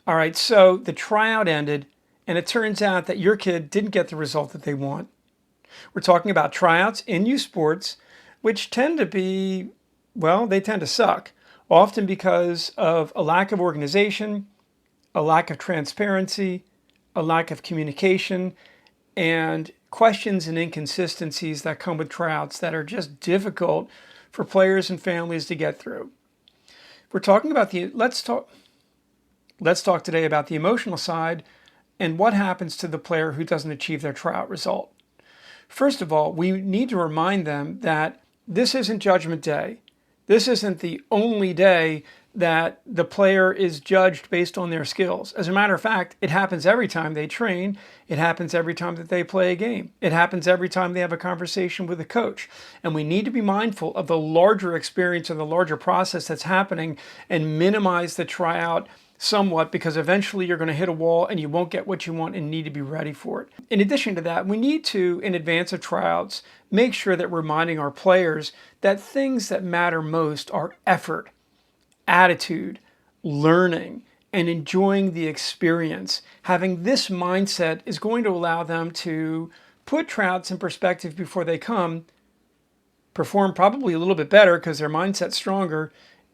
All right, so the tryout ended, and it turns out that your kid didn't get the result that they want. We're talking about tryouts in youth sports, which tend to be, well, they tend to suck, often because of a lack of organization, a lack of transparency, a lack of communication, and questions and inconsistencies that come with tryouts that are just difficult for players and families to get through. We're talking about let's talk today about the emotional side and what happens to the player who doesn't achieve their tryout result. First of all, we need to remind them that this isn't Judgment Day. This isn't the only day that the player is judged based on their skills. As a matter of fact, it happens every time they train. It happens every time that they play a game. It happens every time they have a conversation with a coach. And we need to be mindful of the larger experience and the larger process that's happening and minimize the tryout somewhat, because eventually you're going to hit a wall and you won't get what you want and need to be ready for it. In addition to that, we need to, in advance of tryouts, make sure that we're reminding our players that things that matter most are effort, attitude, learning, and enjoying the experience. Having this mindset is going to allow them to put tryouts in perspective before they come, perform probably a little bit better because their mindset's stronger,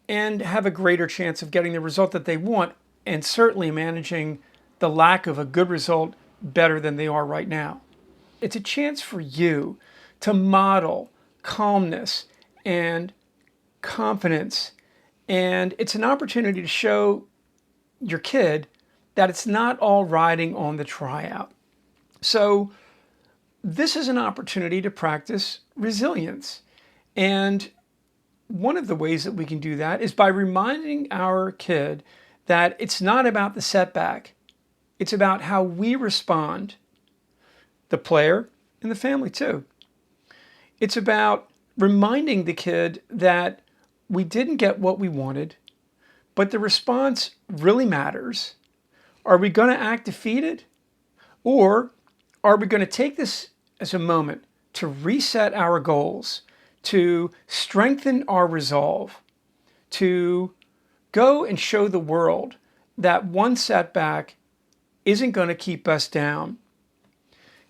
and have a greater chance of getting the result that they want, and certainly managing the lack of a good result better than they are right now. It's a chance for you to model calmness and confidence, and it's an opportunity to show your kid that it's not all riding on the tryout. So this is an opportunity to practice resilience. And one of the ways that we can do that is by reminding our kid that it's not about the setback. It's about how we respond, the player and the family too. It's about reminding the kid that we didn't get what we wanted, but the response really matters. Are we going to act defeated? Or are we going to take this as a moment to reset our goals, to strengthen our resolve, to go and show the world that one setback isn't going to keep us down?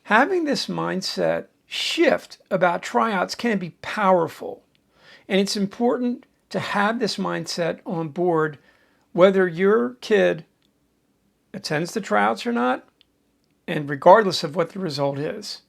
Having this mindset shift about tryouts can be powerful, and it's important to have this mindset on board whether your kid attends the tryouts or not, and regardless of what the result is.